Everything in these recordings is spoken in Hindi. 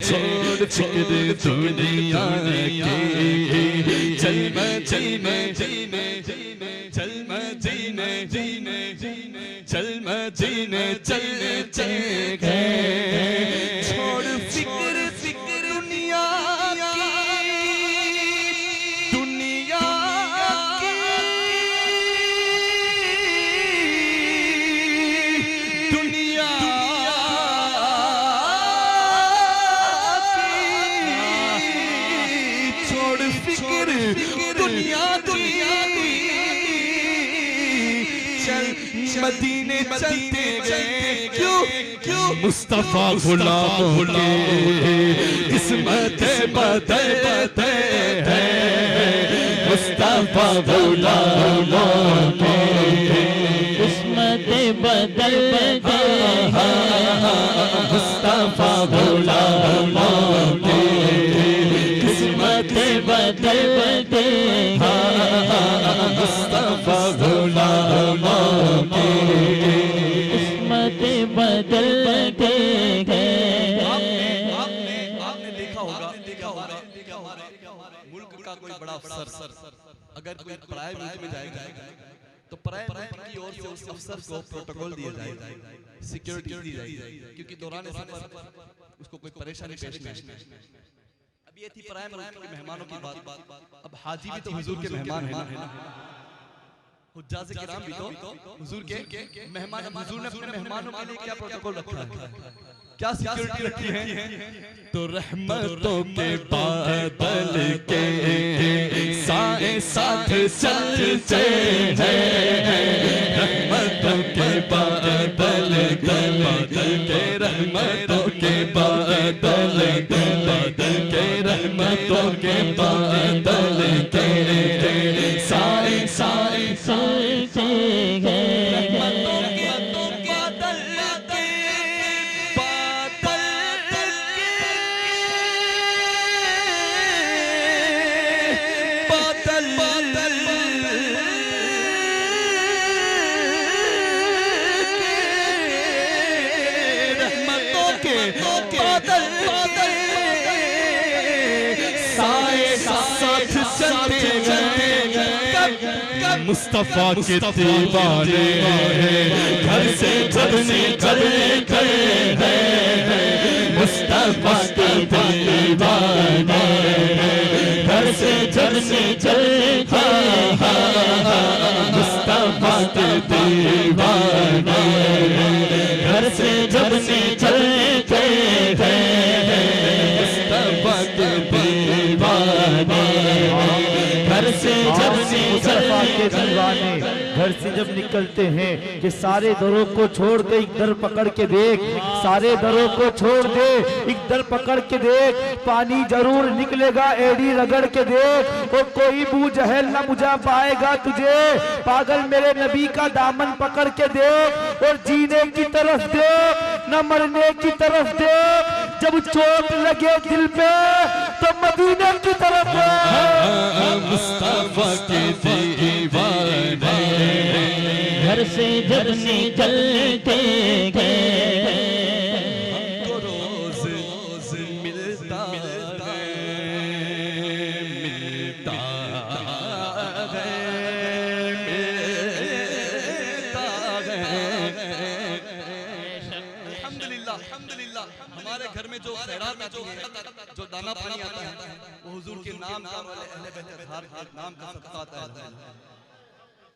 छोड़ फिक्र दुनिया के चल मदीने चल मदीने चल मदीने चल छोड़ फिक्र दुनिया मदीने चलते गए क्यों मुस्तफा गुलाम के किस्मत बदलते हैं मुस्तफा गुलाम के किस्मत बदलते हैं मुस्तफा गुलाम के किस्मत बदलते हैं मुस्तफा गुलाम के किस्मत बदलते हैं। आपने देखा होगा मुल्क का कोई बड़ा अफसर अगर कोई पराये मुल्क में जाएगा तो पराये मुल्क की ओर से उस अफसर को प्रोटोकॉल दिया जाएगा, सिक्योरिटी दी जाएगी, क्योंकि दौरान सफर उसको कोई परेशानी पेश नहीं। अब ये थी पराये मुल्क के मेहमानों की बात। अब हाजी भी तो हुजूर के मेहमान है ना, हुज्जाज किराम भी तो हुजूर के मेहमान। हुजूर ने अपने मेहमानों के लिए क्या प्रोटोकॉल रखा है, क्या सिक्योरिटी रखी है? तो रहमतों के बादल के साए साथ चलते हैं, रहमतों के बादल के रहमतों के बादल के रहमतों के बादल के साए साए चलते हैं मुस्तफा के दीवाने घर से जब निकलते हैं, मुस्तफा के दीवाने घर से जब निकलते हैं, मुस्तफा के दीवाने घर से जब निकलते हैं, मुस्तफा के दीवाने घर से जब मुस्तफा के दीवाने घर से जब निकलते हैं कि सारे दरों को छोड़ दे, एक दर पकड़ के देख, सारे दरों को छोड़ दे, एक दर पकड़ के देख, पानी जरूर निकलेगा, एड़ी रगड़ के देख, और कोई बू जहल न बुझा पाएगा तुझे। पागल मेरे नबी का दामन पकड़ के देख, और जीने की तरफ देख, न मरने की तरफ देख। जब चोट लगे दिल पे तो मदीने की तरफ देख। मुस्तफा के दीवाने घर से जब निकलते हैं, हमको रोज मिलता है अल्हम्दुलिल्लाह हमारे घर में जो खैरात आती है, जो दाना पानी आता है, वो हुजूर के नाम का अहले बैत अतहार के नाम का सदका आता है।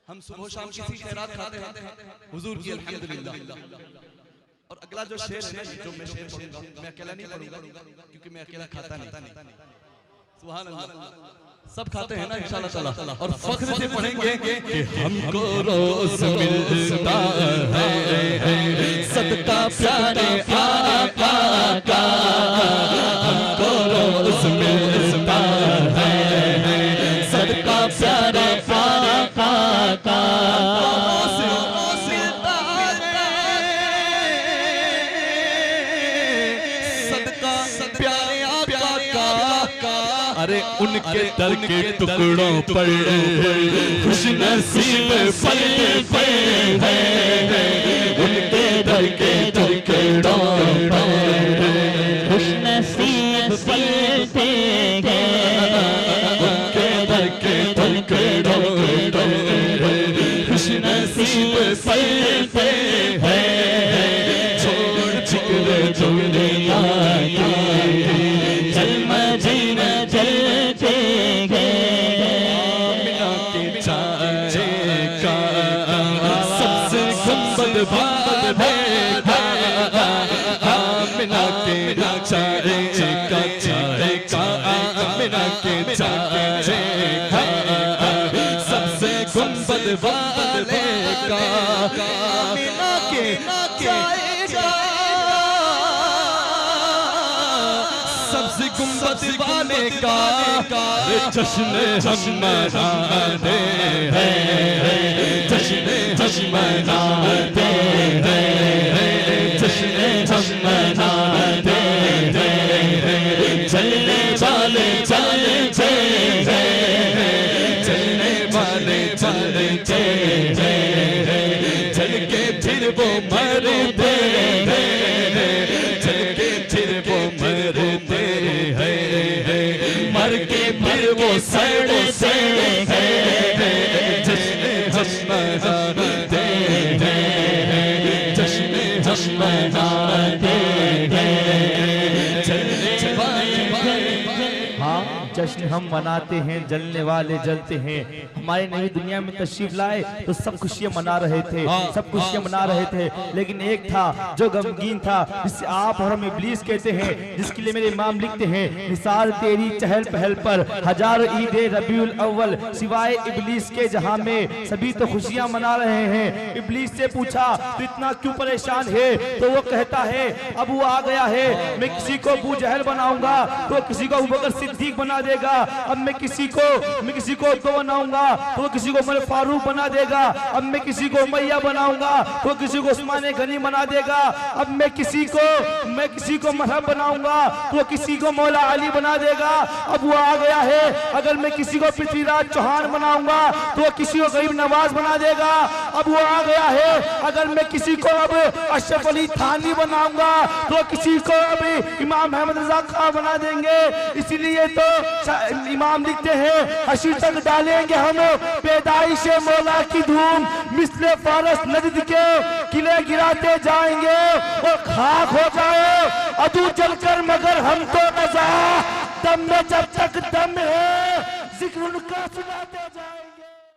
हम सुबह शाम किसी खैरात खाते हैं हुजूर की अल्हम्दुलिल्लाह। और अगला जो शेर है जो मैं शेर पढ़ूंगा, मैं अकेला नहीं पढ़ूंगा क्योंकि मैं अकेला खाता नहीं। सुभान अल्लाह, सब खाते हैं ना इंशाअल्लाह ताला, और फख्र से पढ़ेंगे कि हमको रोज मिलता है सदका प्यारे आका का, हमको रोज मिलता है सदका प्यारे आका का। अरे उनके दर के टुकड़ों पर खुश नसीब पलते हैं, उनके दर के टुकड़ों पर खुश नसीब पलते हैं, उनके दर के टुकड़ों खुशनसीब पलते हैं, छोड़ जिक्र दुनिया के चल मदीना चलते हैं। आमिना के चाहे का सबसे गुंबद बांधेगा, आमिना के चाहे का आमिना के चाहे का सबसे गुंबद बांधेगा, आमिना के चाहेगा सबसे गुंबद वाले का जश्न हम मनाते हैं, जश्न हम मनाते हैं, जश्न हम मनाते हैं। चलने वाले चलते हैं, चलने वाले चलते हैं, चल के फिर वो मरते हैं, चल के फिर वो मरते हैं, मर के फिर वो सड़ते हैं, जश्न हम मनाते हैं, जश्न हम मनाते हैं। चलने वाले हाँ, जश्न हम मनाते हैं, जलने वाले जलते हैं। हमारे नई दुनिया में तशरीफ लाए तो सब खुशियां मना रहे थे, सब खुशियां मना रहे थे, लेकिन एक था जो गमगीन था, जिसे आप और हम इब्लीस कहते हैं, जिसके लिए मेरे इमाम लिखते हैं, निसार तेरी चहल पहल पर हजार ईद रबीउल अव्वल, सिवाय इब्लीस के जहां में सभी तो खुशियां मना रहे हैं। इब्लीस से पूछा तो इतना क्यों परेशान है, तो वो कहता है अब वो आ गया है, मैं किसी को अबू जहल बनाऊंगा तो किसी को अबू बकर सिद्दीक बना देगा, अब मैं किसी को तो बनाऊंगा तो वो किसी को उमर फारूक बना देगा, अब मैं किसी को उमैया बनाऊंगा तो किसी को उस्मान गनी बना देगा, अब मैं किसी को मरहब बनाऊंगा तो किसी को मौला अली बना देगा। अब वो आ गया है, अगर मैं किसी को पृथ्वीराज चौहान बनाऊंगा तो किसी को गरीब नवाज बना देगा। अब वो आ गया है, अगर मैं किसी को अब अशरफ अली थानी बनाऊंगा तो किसी को अब इमाम अहमद रजा खां बना देंगे। इसीलिए तो इमाम लिखते हैं, हश्र तक डालेंगे हम पैदाइश मौला की धूम, मिसले फारस नजद के किले गिराते जाएंगे और खाक हो जाए अदू जलकर, मगर हम तो रजा दम में जब तक दम है जिक्र उनका सुनाते जाएंगे।